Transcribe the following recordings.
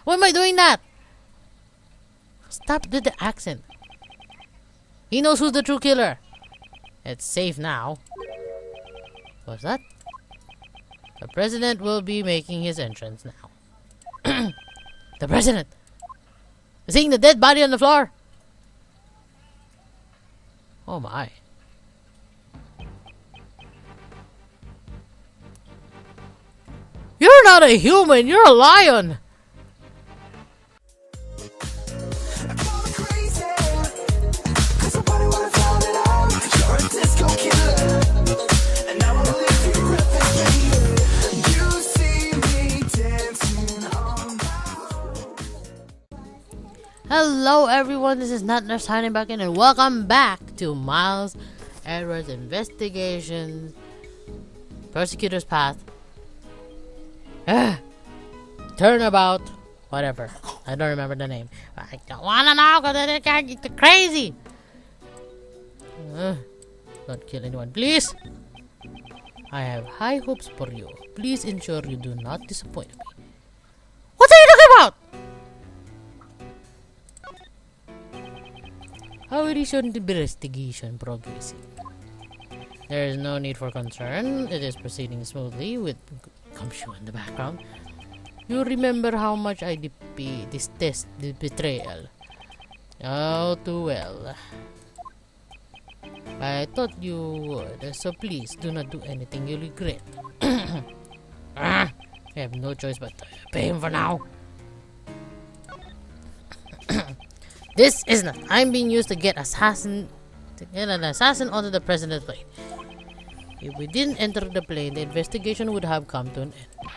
Why am I doing that? Stop with the accent. He knows who's the true killer. It's safe now. What's that? The president will be making his entrance now. The president! Seeing the dead body on the floor! Oh my. You're not a human, you're a lion! Hello everyone, this is Natnarf signing back in, and welcome back to Miles Edgeworth's Investigations, Prosecutor's Path, Turnabout, whatever. I don't remember the name. I don't wanna know because it can't get crazy. Don't kill anyone, please. I have high hopes for you. Please ensure you do not disappoint me. What are you talking about? How is your investigation progressing? There is no need for concern. It is proceeding smoothly with gumshoe in the background. You remember how much I detest the betrayal. Oh, too well. I thought you would, so please do not do anything you regret. I have no choice but to pay him for now. This is not. I'm being used to get an assassin onto the president's plane. If we didn't enter the plane, the investigation would have come to an end.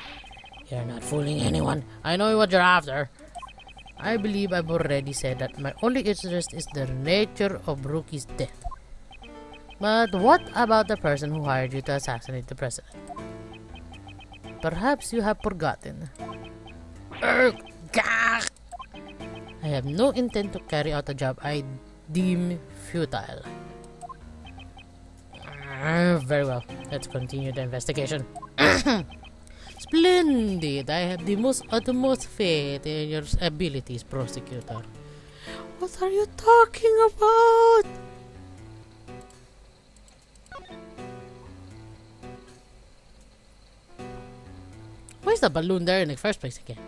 You're not fooling anyone. I know what you're after. I believe I've already said that my only interest is the nature of Rookie's death. But what about the person who hired you to assassinate the president? Perhaps you have forgotten. I have no intent to carry out a job I deem futile. Very well. Let's continue the investigation. Splendid! I have the utmost faith in your abilities, Prosecutor. What are you talking about? Why is the balloon there in the first place again?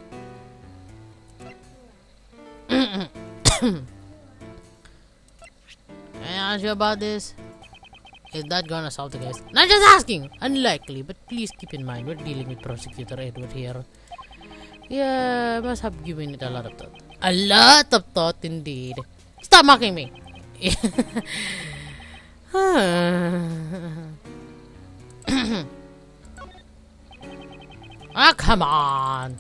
Can I ask you about this? Is that gonna solve the case? Not just asking! Unlikely, but please keep in mind we're dealing with Prosecutor Edward here. Yeah, I must have given it a lot of thought. A lot of thought indeed. Stop mocking me! Ah, come on!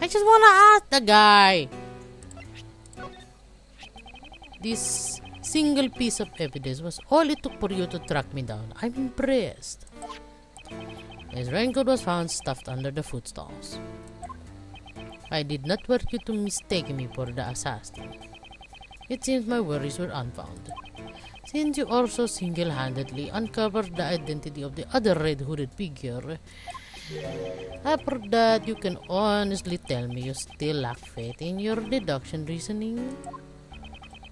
I just wanna ask the guy. This single piece of evidence was all it took for you to track me down. I'm impressed. His raincoat was found stuffed under the food stalls. I did not want you to mistake me for the assassin. It seems my worries were unfounded, since you also single-handedly uncovered the identity of the other red-hooded figure. After that, you can honestly tell me you still lack faith in your deduction reasoning.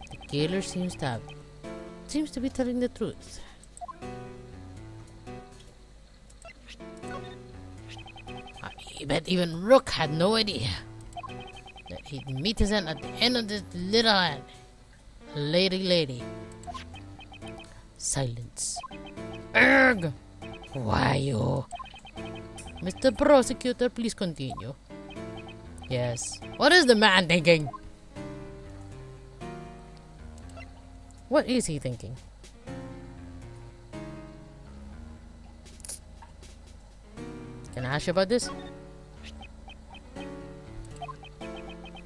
The killer seems to be telling the truth. I bet even Rook had no idea that he'd meet his end at the end of this little lady. Silence. Erg! Why you? Mr. Prosecutor, please continue. Yes. What is the man thinking? What is he thinking? Can I ask you about this?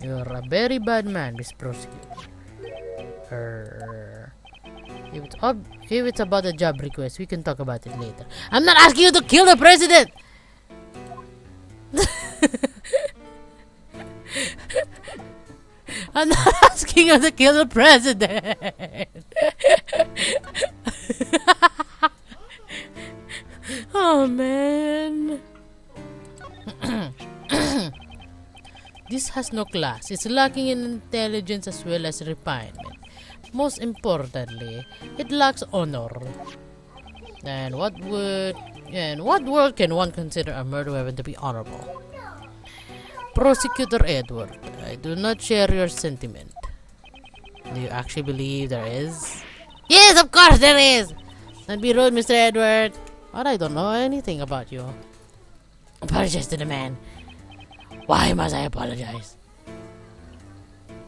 You're a very bad man, Mr. Prosecutor. If it's about a job request, we can talk about it later. I'm not asking you to kill the president! I'm not asking you to kill the president. Oh man. This has no class. It's lacking in intelligence as well as refinement. Most importantly, it lacks honor. And what world can one consider a murder weapon to be honorable? Prosecutor Edward, I do not share your sentiment. Do you actually believe there is? Yes, of course there is! Don't be rude, Mr. Edward. But I don't know anything about you. Apologize to the man. Why must I apologize?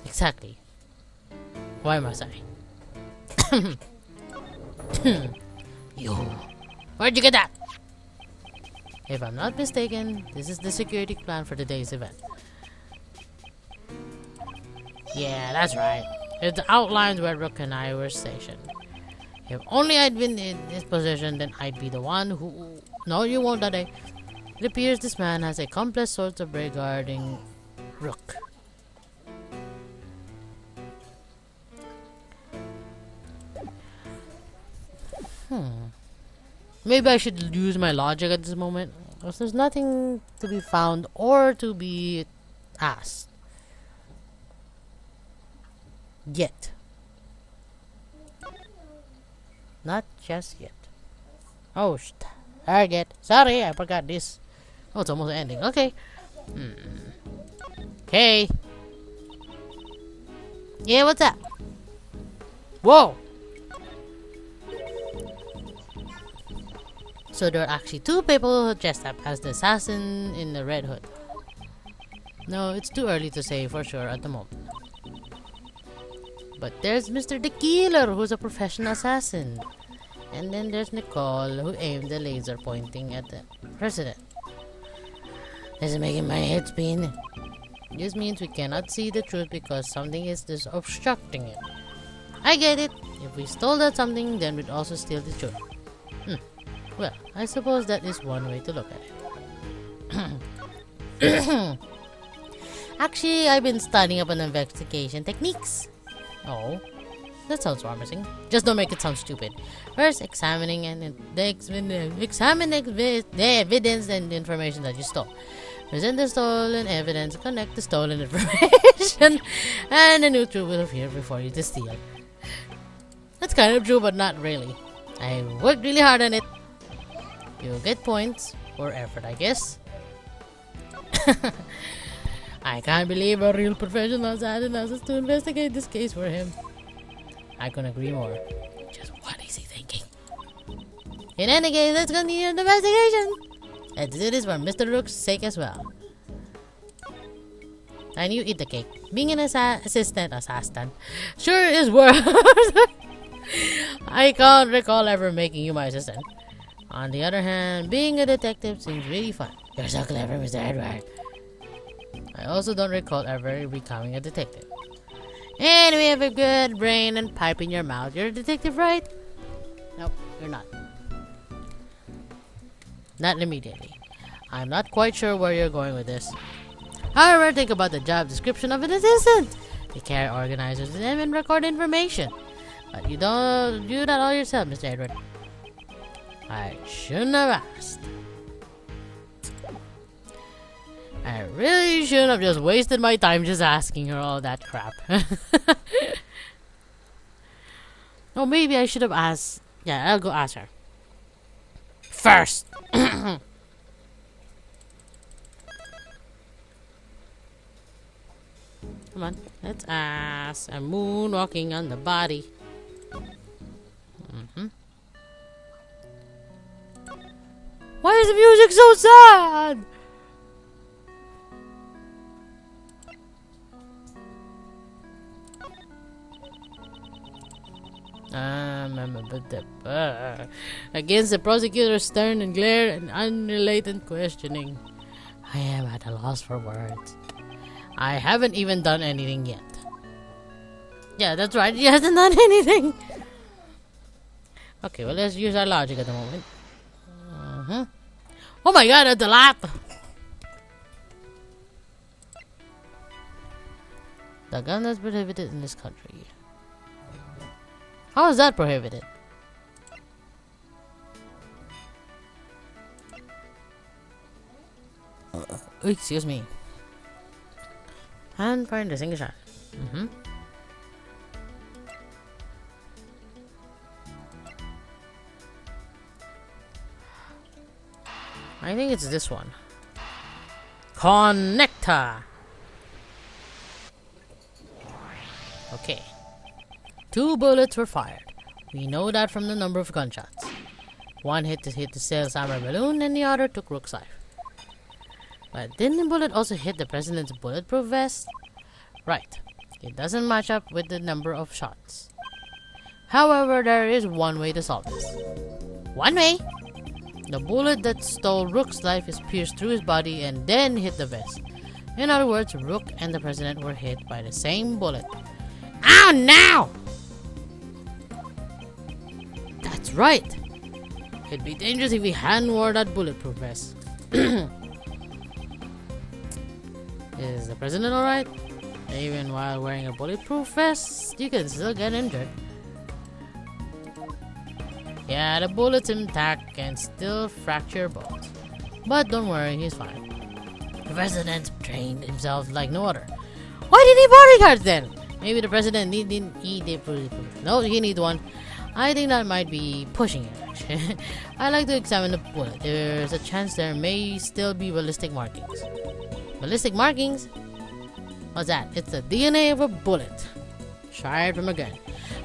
Exactly. Why must I? You. Where'd you get that? If I'm not mistaken, this is the security plan for today's event. Yeah, that's right. It outlines where Rook and I were stationed. If only I'd been in his position, then I'd be the one who... No, you won't that day. It appears this man has a complex source of regarding Rook. Maybe I should use my logic at this moment. Because there's nothing to be found or to be asked. Yet. Not just yet. Oh, target. Sorry, I forgot this. Oh, it's almost ending. Okay. Okay. Yeah, what's up? Whoa! So there are actually two people dressed up as the assassin in the red hood. No, it's too early to say for sure at the moment. But there's Mr. the Killer, who's a professional assassin. And then there's Nicole, who aimed the laser pointing at the president. This is making my head spin. This means we cannot see the truth because something is just obstructing it. I get it. If we stole that something, then we'd also steal the truth. Well, I suppose that is one way to look at it. Actually, I've been studying up on investigation techniques. Oh, that sounds promising. Just don't make it sound stupid. First, examine the evidence and the information that you stole. Present the stolen evidence, connect the stolen information, and a new truth will appear before you to steal. That's kind of true, but not really. I worked really hard on it. You'll get points for effort, I guess. I can't believe a real professional assassin asked us to investigate this case for him. I couldn't agree more. Just what is he thinking? In any case, let's continue the investigation. Let's do this for Mr. Rook's sake as well. And you eat the cake. Being an assistant sure is worth. I can't recall ever making you my assistant. On the other hand, being a detective seems really fun. You're so clever, Mr. Edward. I also don't recall ever becoming a detective. And we have a good brain and pipe in your mouth. You're a detective, right? Nope, you're not. Not immediately. I'm not quite sure where you're going with this. However, think about the job description of an assistant. They carry organizers with them and record information. But you don't do that all yourself, Mr. Edward. I shouldn't have asked. I really shouldn't have just wasted my time just asking her all that crap. Oh, maybe I should have asked. Yeah, I'll go ask her. First. Come on, let's ask. A moon walking on the body. Why is the music so sad? Against the prosecutor's stern and glare and unrelated questioning, I am at a loss for words. I haven't even done anything yet. Yeah, that's right. He hasn't done anything. Okay, well, let's use our logic at the moment. Oh my god, that's a lot! The gun is prohibited in this country. How is that prohibited? Excuse me. And find a single shot. I think it's this one. Connector. Okay. 2 bullets were fired. We know that from the number of gunshots. One hit the sail's armor balloon and the other took Rook's life. But didn't the bullet also hit the president's bulletproof vest? Right. It doesn't match up with the number of shots. However, there is one way to solve this. One way? The bullet that stole Rook's life is pierced through his body and then hit the vest. In other words, Rook and the president were hit by the same bullet. Ow, now! That's right! It'd be dangerous if he hadn't worn that bulletproof vest. Is the president alright? Even while wearing a bulletproof vest, you can still get injured. Yeah, the bullet's intact and still fracture bones. But don't worry, he's fine. The president trained himself like no other. Why did he bodyguards then? Maybe the president didn't eat the bulletproof. No, he need one. I think that might be pushing it, actually. I like to examine the bullet. There's a chance there may still be ballistic markings. Ballistic markings? What's that? It's the DNA of a bullet. Fired from a gun.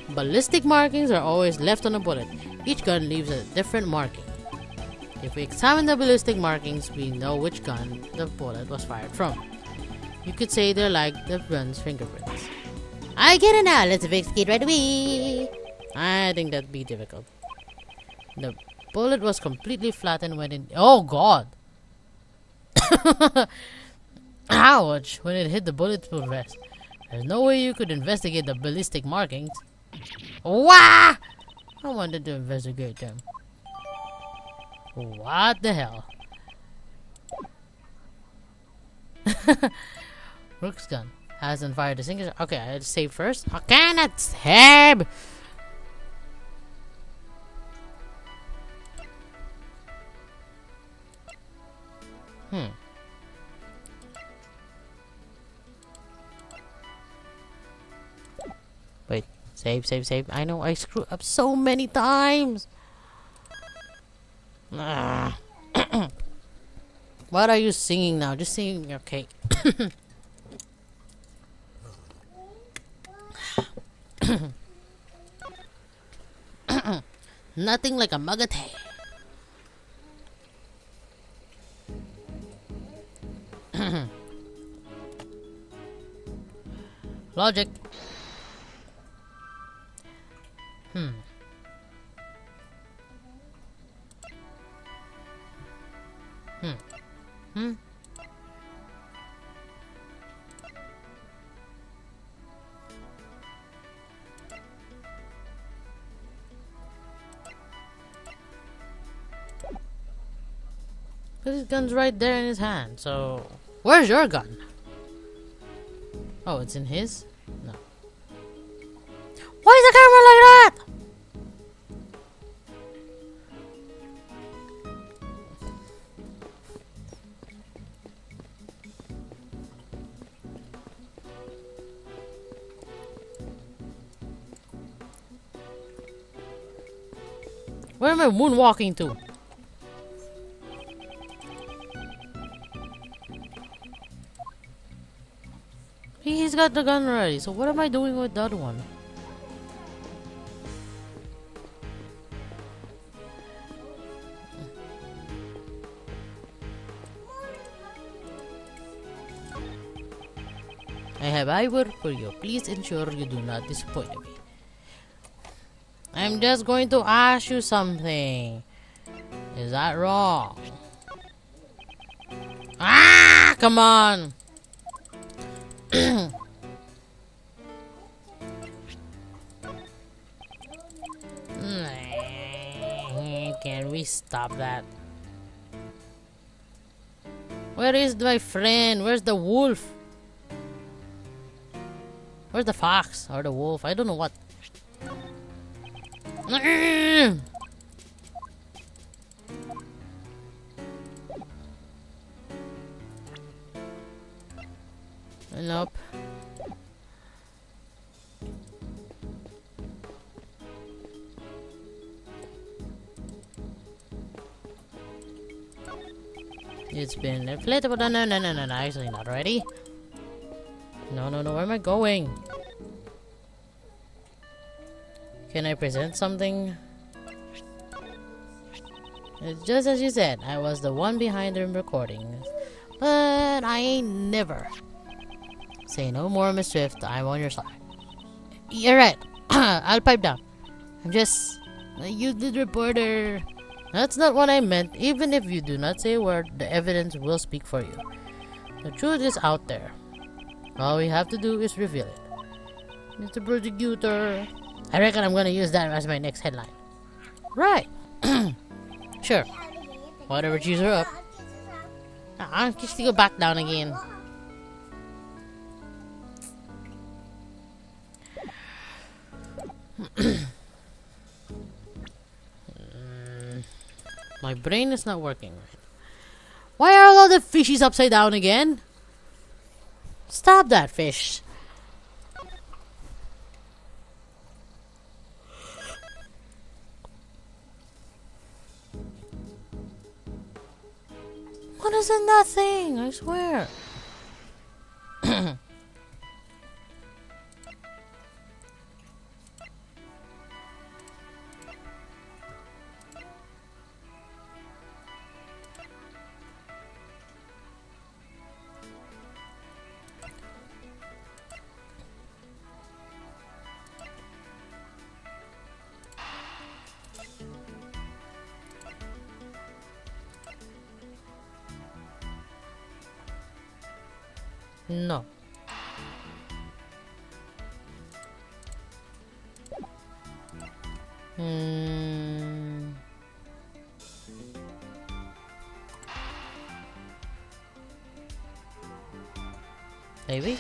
Ballistic markings are always left on a bullet. Each gun leaves a different marking. If we examine the ballistic markings, we know which gun the bullet was fired from. You could say they're like the gun's fingerprints. I get it now. Let's investigate right away. I think that'd be difficult. The bullet was completely flattened when it... Oh, God! Ouch! When it hit the bulletproof vest. There's no way you could investigate the ballistic markings. Wah! I wanted to investigate them. What the hell? Rook's gun hasn't fired a single shot. Okay, I had to save first. I cannot save! Wait, save. I know I screwed up so many times. What are you singing now? Just sing your cake. Nothing like a mug of tea. Logic. But his gun's right there in his hand, so... Where's your gun? Oh, it's in his? No. Why is the camera like that? Where am I moonwalking to? He's got the gun ready, so what am I doing with the other one? I have high word for you. Please ensure you do not disappoint me. I'm just going to ask you something. Is that wrong? Ah, come on. Can we stop that? Where is my friend? Where's the wolf? Where's the fox or the wolf? I don't know what. Nope. It's been inflatable. No. Actually, not ready. No. Where am I going? Can I present something? It's just as you said, I was the one behind the recording. But I ain't never. Say no more, Miss Swift. I'm on your side. You're right. I'll pipe down. I'm just... You did reporter. That's not what I meant. Even if you do not say a word, the evidence will speak for you. The truth is out there. All we have to do is reveal it. Mr. Prosecutor. I reckon I'm gonna use that as my next headline. Right. Sure. Whatever cheers her up. Just to go back down again. My brain is not working right. Why are all the fishies upside down again? Stop that, fish. What is in that thing? I swear. No. Maybe?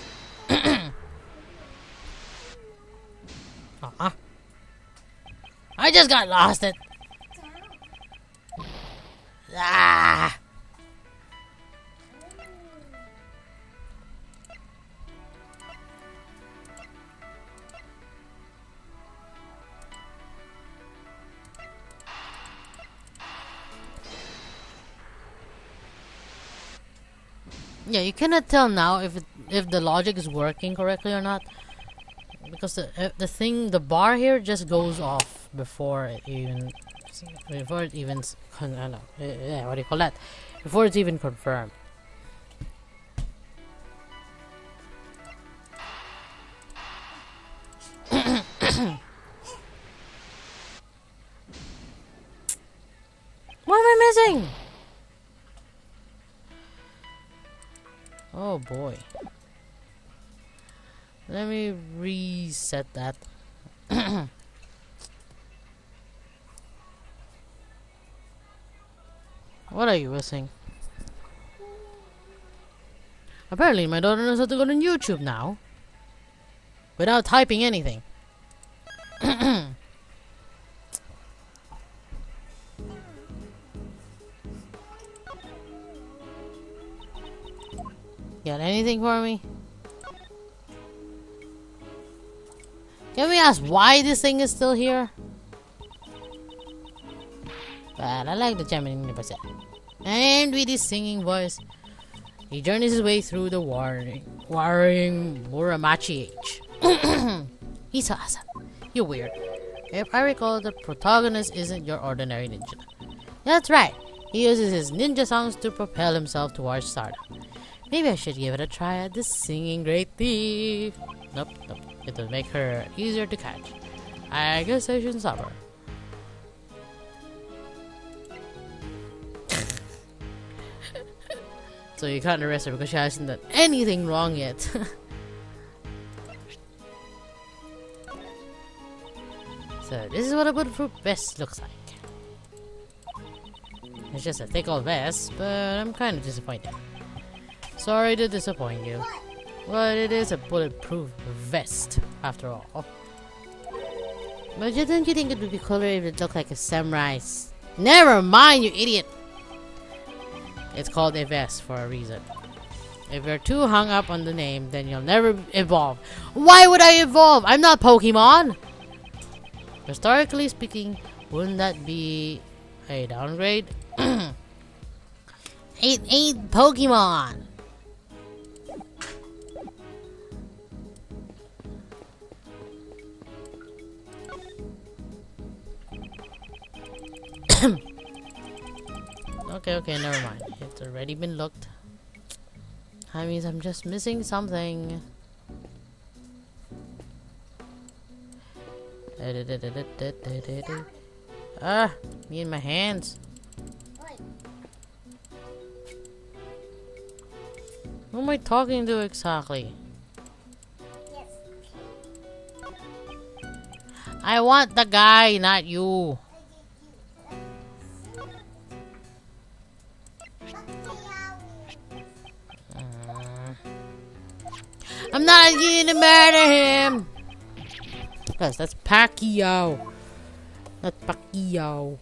I just got lost it. Ah! Yeah, you cannot tell now if the logic is working correctly or not, because the bar here just goes off before it even what do you call that? Before it's even confirmed. What am I missing? Oh boy. Let me reset that. What are you missing? Apparently my daughter knows how to go to YouTube now. Without typing anything. Got anything for me? Can we ask why this thing is still here? But I like the Gemini percent. And with his singing voice, he journeys his way through the warring Muromachi age. He's awesome. You're weird. If I recall, the protagonist isn't your ordinary ninja. That's right. He uses his ninja songs to propel himself towards stardom. Maybe I should give it a try at this singing great thief. Nope. It will make her easier to catch. I guess I shouldn't stop her. So you can't arrest her because she hasn't done anything wrong yet. So this is what a bulletproof vest looks like. It's just a thick old vest, but I'm kind of disappointed. Sorry to disappoint you, but it is a bulletproof vest after all. But don't you think it would be cooler if it looked like a samurai's? Never mind, you idiot! It's called a vest for a reason. If you're too hung up on the name, then you'll never evolve. Why would I evolve? I'm not Pokemon! Historically speaking, wouldn't that be a downgrade? Ain't Pokemon! Okay, never mind. It's already been looked. That means I'm just missing something. Ah, me and my hands. Who am I talking to exactly? I want the guy, not you. I'm not gonna murder him! Guys, that's Pacquiao. Not Pacquiao.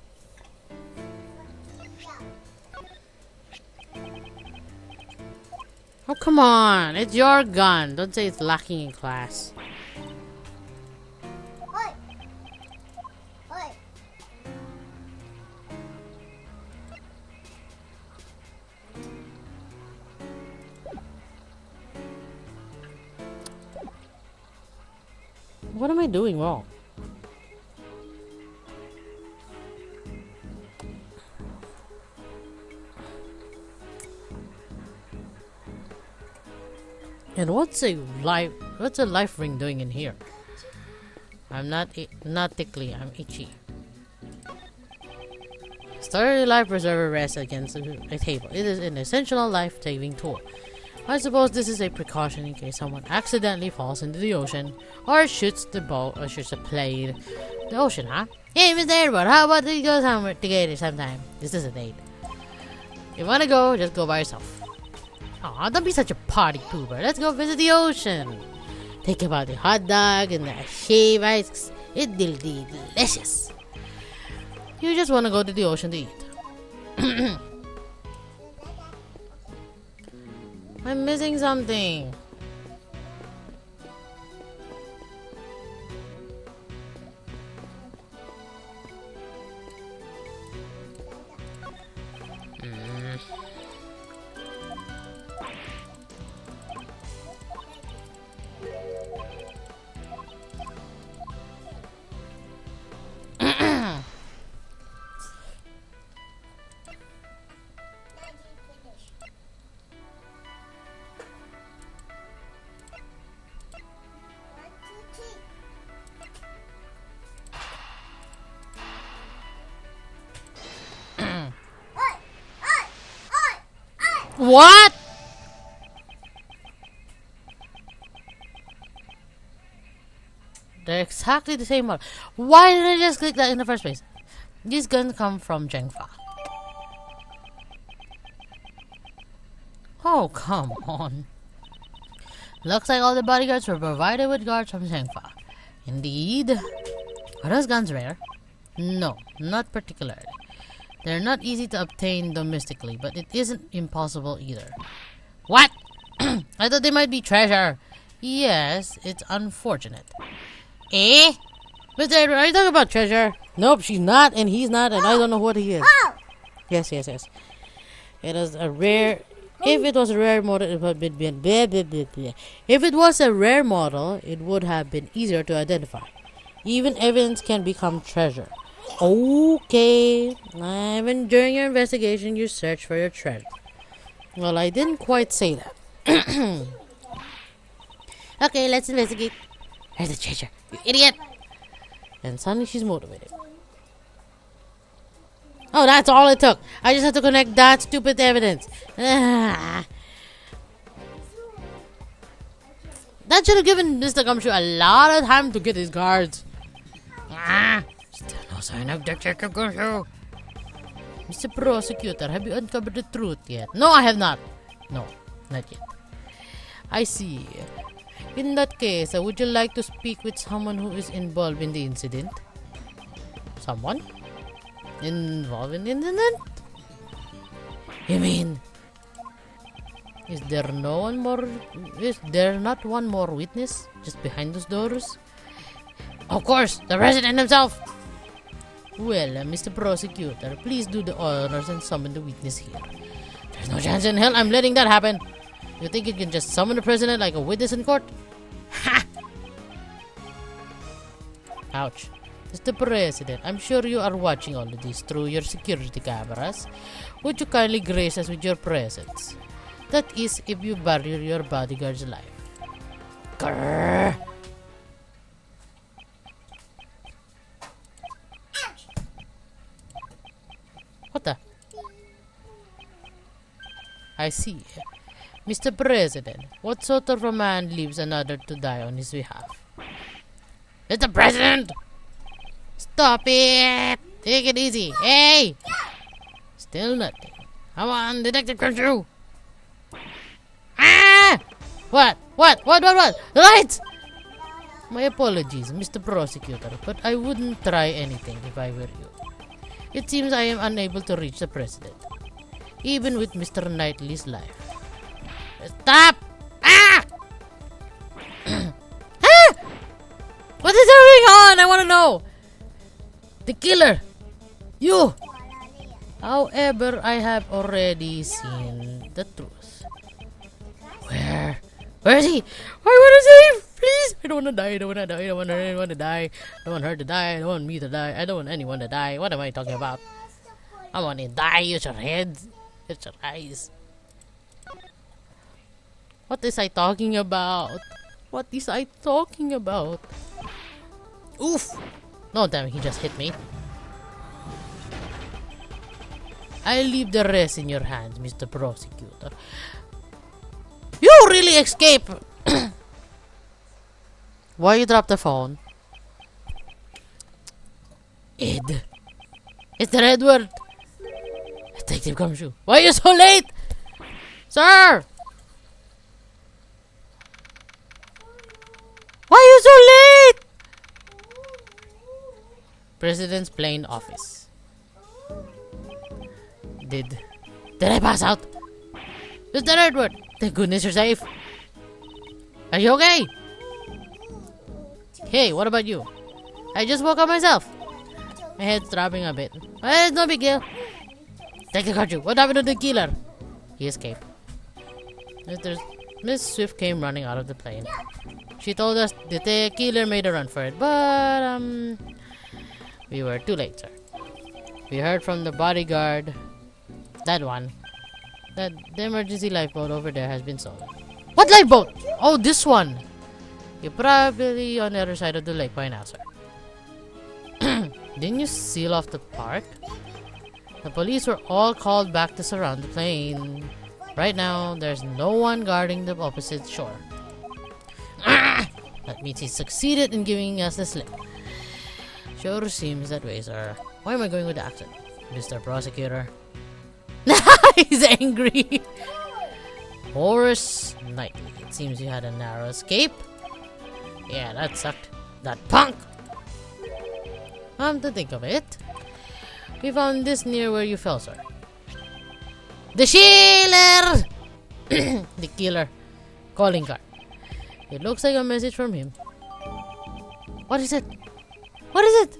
Oh, come on. It's your gun. Don't say it's lacking in class. What am I doing wrong? And what's a life ring doing in here? I'm not tickly, I'm itchy. Starry life preserver rests against a table. It is an essential life-saving tool. I suppose this is a precaution in case someone accidentally falls into the ocean or shoots the boat or shoots a plane. The ocean, huh? Hey, Mr. Edgeworth, how about we go somewhere together sometime? This is a date. If you wanna go, just go by yourself. Aw, don't be such a party pooper. Let's go visit the ocean. Think about the hot dog and the shave ice. It's delicious. You just wanna go to the ocean to eat. I'm missing something. What? They're exactly the same model. Why did I just click that in the first place? These guns come from Zheng. Oh, come on. Looks like all the bodyguards were provided with guards from Zheng. Indeed. Are those guns rare? No, not particularly. They're not easy to obtain domestically, but it isn't impossible either. What? I thought they might be treasure. Yes, it's unfortunate. Eh? Mr. Edward, are you talking about treasure? Nope, she's not, and he's not, and I don't know what he is. Yes. It is a rare... If it was a rare model, it would have been... If it was a rare model, it would have been easier to identify. Even evidence can become treasure. Okay. Even during your investigation, you search for your treasure. Well, I didn't quite say that. Okay, let's investigate. There's the treasure, you idiot! And suddenly she's motivated. Oh, that's all it took. I just had to connect that stupid evidence. That should have given Mr. Gumshoe a lot of time to get his guards. Still no sign of Detective Gumshoe. Mr. Prosecutor, have you uncovered the truth yet? No, I have not. No, not yet. I see. In that case, would you like to speak with someone who is involved in the incident? Someone? Involved in the incident? You mean Is there no one more? Is there not one more witness just behind those doors? Of course, the president himself! Well, Mr. Prosecutor, please do the honors and summon the witness here. There's no chance in hell I'm letting that happen. You think you can just summon the president like a witness in court? Ha! Ouch. Mr. President, I'm sure you are watching all of this through your security cameras. Would you kindly grace us with your presence? That is, if you barrier your bodyguard's life. Grrr. What the? I see. Mr. President, what sort of a man leaves another to die on his behalf? Mr. President! Stop it! Take it easy. Hey! Still nothing. Come on, Detective Crunchoo! Ah! What? The lights! My apologies, Mr. Prosecutor, but I wouldn't try anything if I were you. It seems I am unable to reach the president, even with Mr. Knightley's life. Stop! Ah! Ah! What is going on? I want to know. The killer! You! However, I have already seen the truth. Where is he? I want to save! Please! I don't want to die. I don't want anyone to die. I don't want her to die. I don't want me to die. I don't want anyone to die. What am I talking about? I want to die. Use your head. Use your eyes. What is I talking about? What is I talking about? Oof! No, damn, he just hit me. I leave the rest in your hands, Mr. Prosecutor. You really escape! Why you drop the phone? Ed. It's the Edgeworth. Detective Gumshoe. Why are you so late? Sir! Why are you so late? President's plane office. Did I pass out? Mr. Edgeworth! Thank goodness you're safe. Are you okay? Hey, what about you? I just woke up myself. My head's throbbing a bit. Well, it's no big deal. Take the card, what happened to the killer? He escaped. Miss Swift came running out of the plane. She told us that the killer made a run for it, but we were too late, sir. We heard from the bodyguard, that one, that the emergency lifeboat over there has been stolen. What lifeboat? Oh, this one. You're probably on the other side of the lake by now, sir. Didn't you seal off the park? The police were all called back to surround the plane. Right now, there's no one guarding the opposite shore. That means he succeeded in giving us the slip. Sure seems that way, sir. Why am I going with the accent? Mr. Prosecutor. He's angry. Horace Knightley. It seems you had a narrow escape. Yeah, that sucked. That punk! To think of it, we found this near where you fell, sir. The Shiller! The killer. Calling card. It looks like a message from him. What is it? What is it?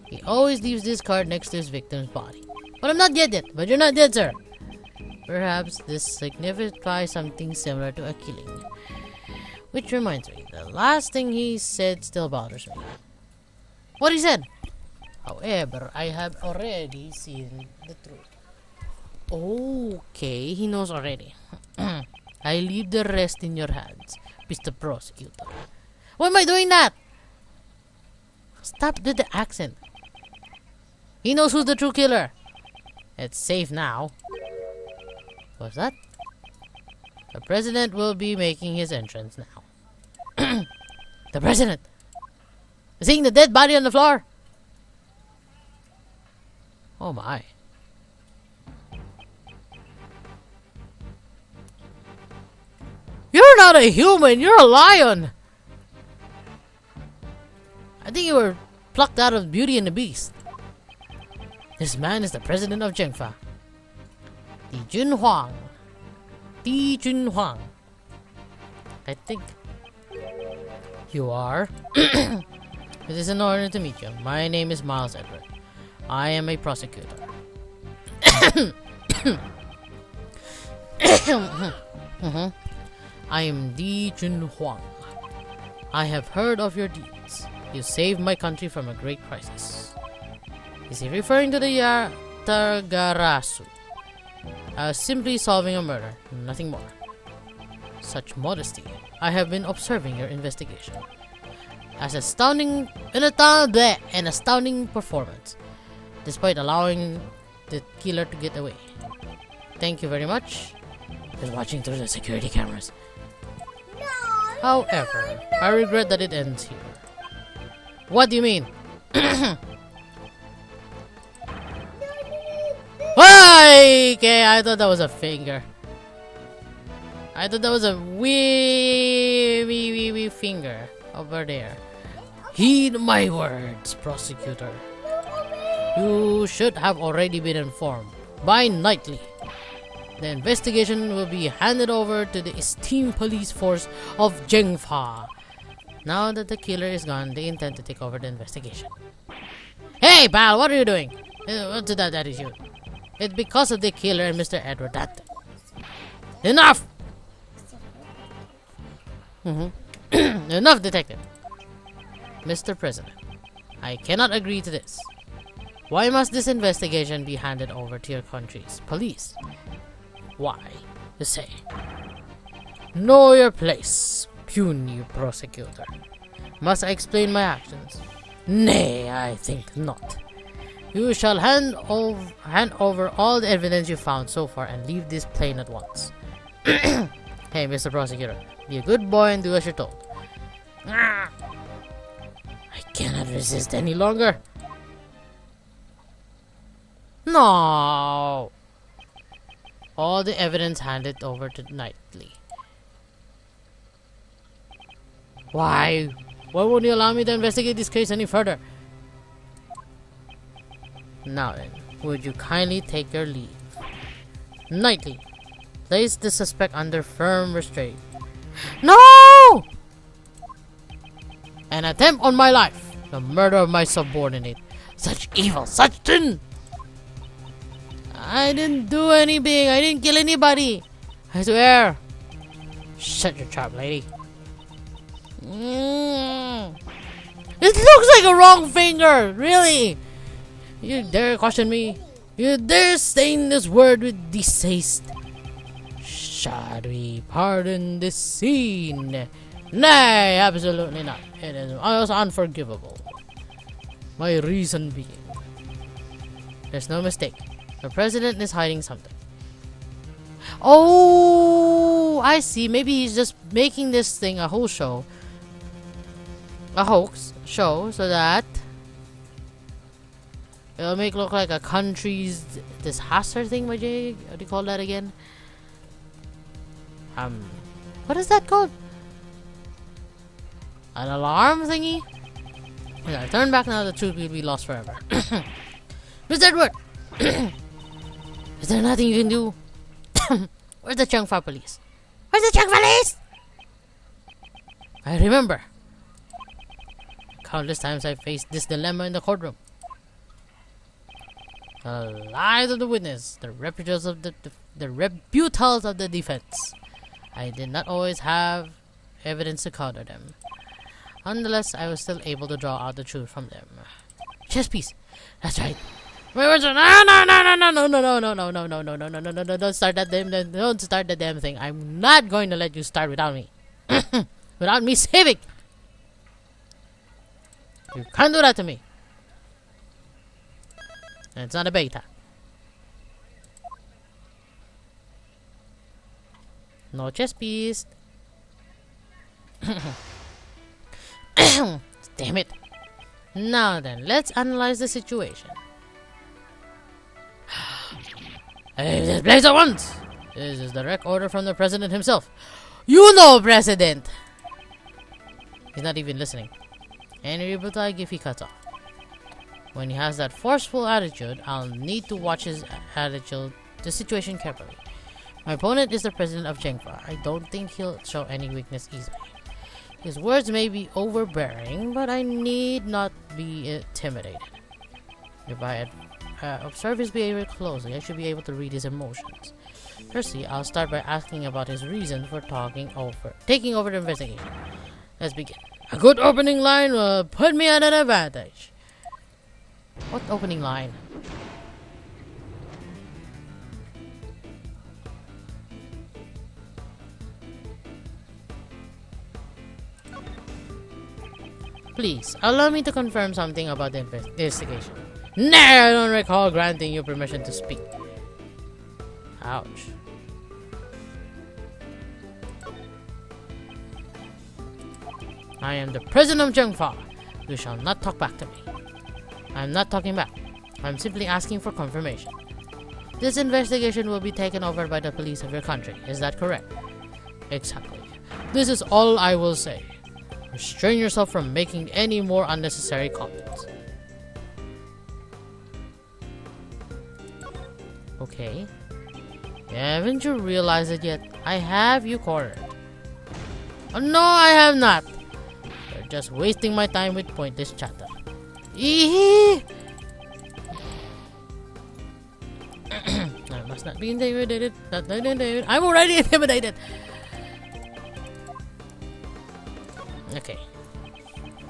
He always leaves this card next to his victim's body. But I'm not dead yet. But you're not dead, sir. Perhaps this signifies something similar to a killing. Which reminds me, the last thing he said still bothers me. What he said? However, I have already seen the truth. Okay, he knows already. I leave the rest in your hands, Mr. Prosecutor. Why am I doing that? Stop with the accent. He knows who's the true killer. It's safe now. What's that? The president will be making his entrance now. The president! Seeing the dead body on the floor! Oh my. You're not a human, you're a lion! I think you were plucked out of Beauty and the Beast. This man is the president of Zheng, the Jun Huang. Di Junhuang. I think you are. It is an honor to meet you. My name is Miles Edward. I am a prosecutor. I am Di Junhuang. I have heard of your deeds. You saved my country from a great crisis. Is he referring to the Yatagarasu? I was simply solving a murder, nothing more. Such modesty. I have been observing your investigation. An astounding performance, despite allowing the killer to get away. Thank you very much. Just watching through the security cameras. However, I regret that it ends here. What do you mean? Okay, I thought that was a finger. I thought that was a wee finger over there. Heed my words, prosecutor. You should have already been informed by Knightley. The investigation will be handed over to the esteemed police force of Zheng. Now that the killer is gone, they intend to take over the investigation. Hey, pal, what are you doing? What's that attitude? It's because of the killer and Mr. Edward. That. Enough! Enough, detective. Mr. President, I cannot agree to this. Why must this investigation be handed over to your country's police? Why? You say. Know your place, puny prosecutor. Must I explain my actions? Nay, I think not. You shall hand over all the evidence you found so far and leave this plane at once. Hey, Mr. Prosecutor, be a good boy and do as you're told. I cannot resist any longer. No. All the evidence handed over to Knightley. Why? Why won't you allow me to investigate this case any further? Now then, would you kindly take your leave? Knightley, place the suspect under firm restraint. No! An attempt on my life. The murder of my subordinate. Such evil, such sin! I didn't do anything. I didn't kill anybody. I swear. Shut your trap, lady. It looks like a wrong finger. Really? You dare question me? You dare stain this word with distaste? Shall we pardon this scene? Nay, absolutely not. It is almost unforgivable. My reason being, there's no mistake. The president is hiding something. Oh, I see. Maybe he's just making this thing a whole show. A hoax show so that it'll make look like a country's disaster thing. What do you call that again? What is that called? An alarm thingy? Yeah, turn back now, the truth will be lost forever. Mr. Edward! Is there nothing you can do? Where's the Zheng police? Where's the Zheng police? I remember. Countless times I faced this dilemma in the courtroom. The lies of the witness, the rebuttals of the defense. I did not always have evidence to counter them. Nonetheless, I was still able to draw out the truth from them. Chess piece. That's right. My words are no. Don't start that don't start the damn thing. I'm not going to let you start without me. Without me saving. You can't do that to me. And it's not a beta. No chess piece. Damn it. Now then, let's analyze the situation. This place at once! This is direct order from the president himself. You know, president! He's not even listening. Any rebuttal I give, he cuts off. When he has that forceful attitude, I'll need to watch his attitude, the situation carefully. My opponent is the president of Zheng. I don't think he'll show any weakness easily. His words may be overbearing, but I need not be intimidated. If I observe his behavior closely, I should be able to read his emotions. Firstly, I'll start by asking about his reason for taking over the investigation. Let's begin. A good opening line will put me at an advantage. What opening line? Please, allow me to confirm something about the investigation. No, I don't recall granting you permission to speak. Ouch. I am the president of Zheng. You shall not talk back to me. I am not talking back. I am simply asking for confirmation. This investigation will be taken over by the police of your country. Is that correct? Exactly. This is all I will say. Restrain yourself from making any more unnecessary comments. Okay. Haven't you realized it yet? I have you cornered. Oh, no, I have not. You're just wasting my time with pointless chatter. I must not be intimidated. I'm already intimidated. Okay.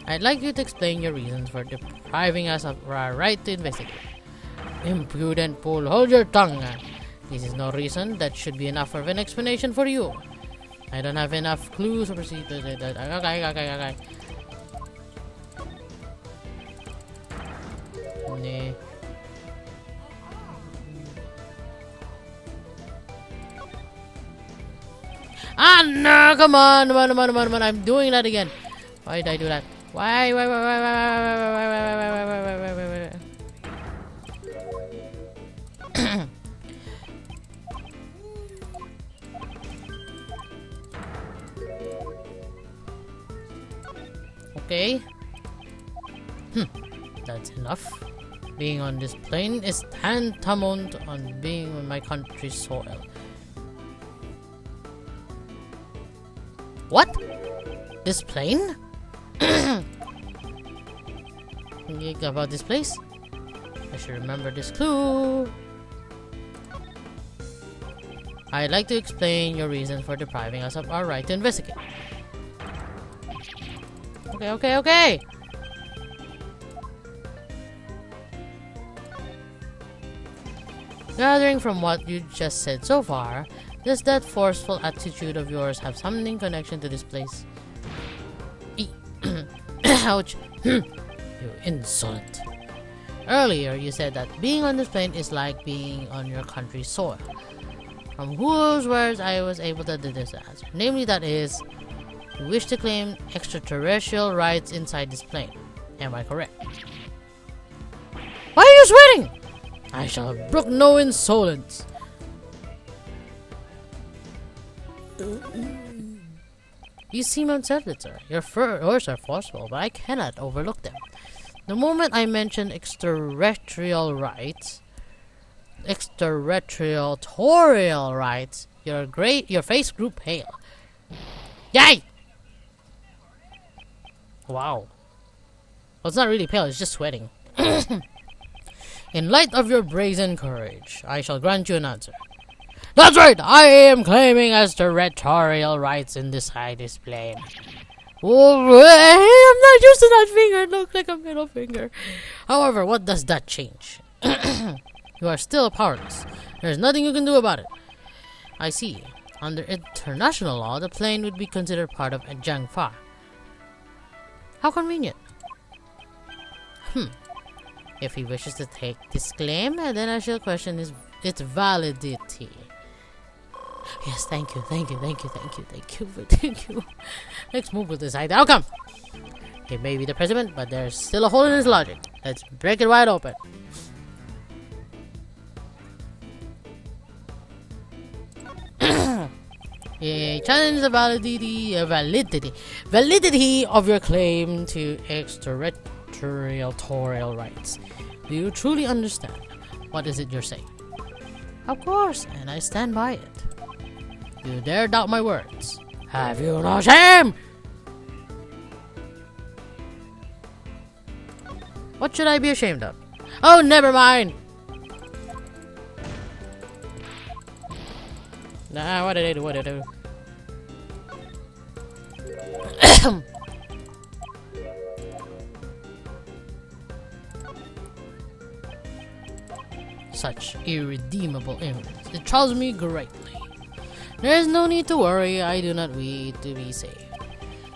I'd like you to explain your reasons for depriving us of our right to investigate. Impudent fool, hold your tongue. This is no reason. That should be enough of an explanation for you. I don't have enough clues to proceed to that. Okay. Ah, no, come on, I'm doing that again. Why did I do that? Why? Okay. That's enough. Being on this plane is tantamount on being on my country's soil. What? This plane? About this place? I should remember this clue. I'd like to explain your reasons for depriving us of our right to investigate. Okay. Gathering from what you just said so far, does that forceful attitude of yours have something connection to this place? Ouch. You insolent. Earlier, you said that being on this plane is like being on your country's soil. From whose words I was able to deduce this answer. Namely, that is, you wish to claim extraterrestrial rights inside this plane. Am I correct? Why are you sweating? I shall brook no insolence. You seem unsettled, sir. Your words are forceful, but I cannot overlook them. The moment I mention extraterrestrial rights, extraterrestrial rights, your face grew pale. Yay! Wow. Well, it's not really pale, it's just sweating. In light of your brazen courage, I shall grant you an answer. That's right! I am claiming extraterrestrial rights inside this plane. Oh, I'm not used to that finger. It looks like a middle finger. However, what does that change? You are still powerless. There's nothing you can do about it. I see. Under international law, the plane would be considered part of Zheng. How convenient. If he wishes to take this claim, then I shall question its validity. Yes, thank you. Let's move with this idea. Outcome. He may be the president, but there's still a hole in his logic. Let's break it wide open. Challenge the validity of your claim to extraterrestrial rights. Do you truly understand? What is it you're saying? Of course, and I stand by it. You dare doubt my words? Have you no shame? What should I be ashamed of? Oh, never mind! Nah, what did I do? What did I do? Such irredeemable ignorance. It troubles me greatly. There is no need to worry. I do not wish to be saved.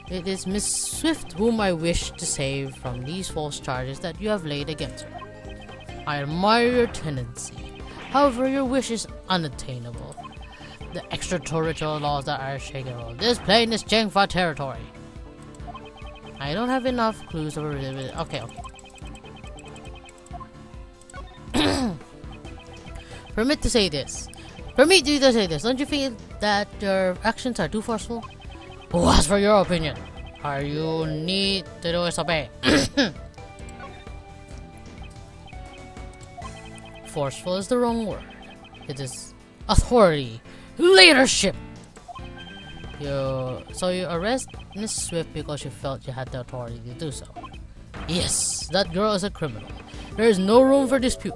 It is Miss Swift whom I wish to save from these false charges that you have laid against her. I admire your tendency. However, your wish is unattainable. The extraterritorial laws that are shakeable. This plane is Zheng territory. I don't have enough clues over it. Okay. Permit to say this. Permit you to say this. Don't you feel that your actions are too forceful? Oh, as for your opinion, all you need to do is obey. Forceful is the wrong word. It is authority, leadership. So you arrest Miss Swift because you felt you had the authority to do so. Yes, that girl is a criminal. There is no room for dispute.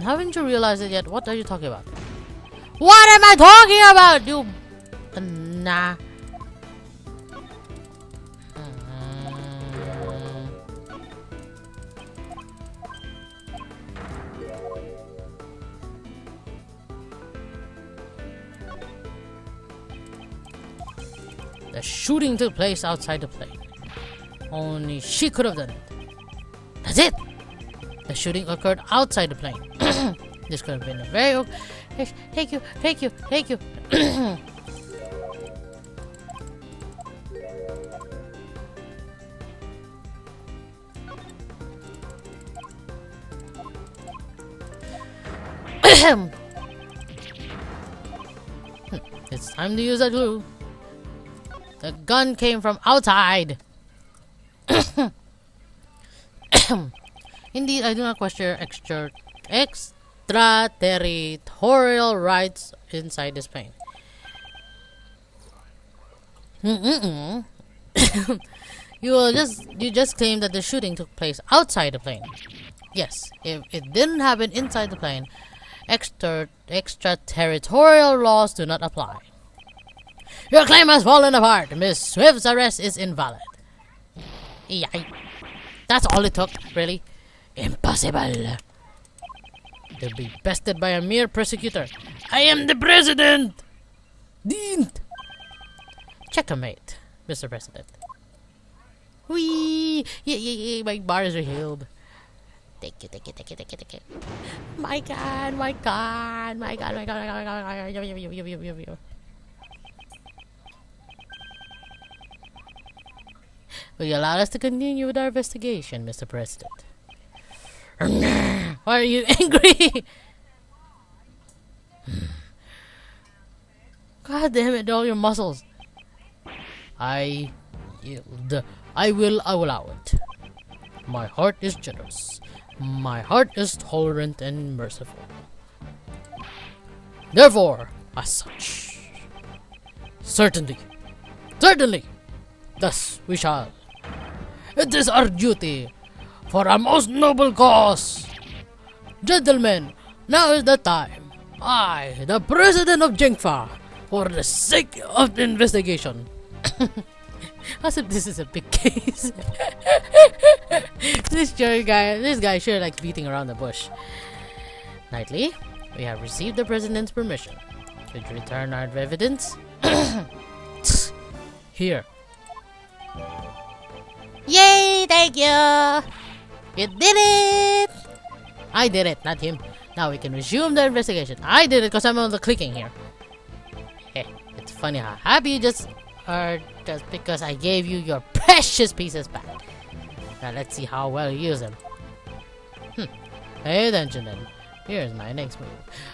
Haven't you realized it yet? What are you talking about? What am I talking about, you? Nah. The shooting took place outside the plane. Only she could have done it. That's it! The shooting occurred outside the plane. This could have been a very... Thank you. It's time to use that glue. The gun came from outside. Indeed, I do not question your extraterritorial rights inside this plane. You just claimed that the shooting took place outside the plane. Yes, if it didn't happen inside the plane, extraterritorial laws do not apply. Your claim has fallen apart. Miss Swift's arrest is invalid. Yikes. That's all it took, really? Impossible. To be bested by a mere prosecutor. I am the president! Dean! Checkmate, Mr. President. Whee! Yeah, my bar is rehealed. Thank you. My God. Will you allow us to continue with our investigation, Mr. President? Why are you angry? God damn it, all your muscles. I yield. I will allow it. My heart is generous. My heart is tolerant and merciful. Therefore, as such, certainly, thus we shall. It is our duty for a most noble cause. Gentlemen, now is the time. I, the President of Zheng, for the sake of the investigation. As if this is a big case. This guy sure likes beating around the bush. Nightly, we have received the President's permission to return our evidence. Here. Yay! Thank you! You did it! I did it, not him. Now we can resume the investigation. I did it because I'm on the clicking here. Hey, it's funny how happy you just are just because I gave you your precious pieces back. Now let's see how well you use them. Pay attention then. Here's my next move.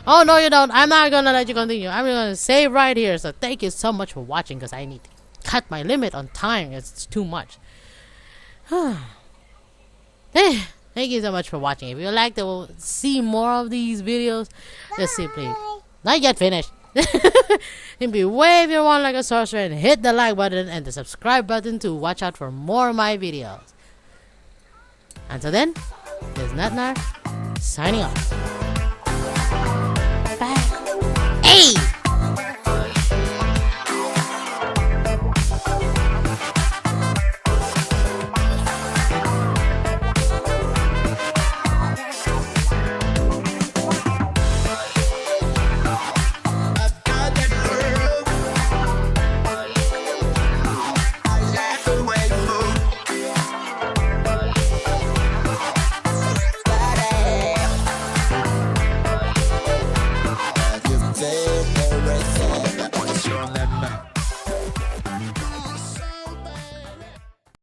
Oh no you don't. I'm not gonna let you continue. I'm gonna save right here. So thank you so much for watching because I need to cut my limit on time. It's too much. Thank you so much for watching. If you'd like to see more of these videos, just simply not yet finished. Simply wave your wand like a sorcerer and hit the like button and the subscribe button to watch out for more of my videos. Until then, this is Natnarf signing off. Bye. Hey!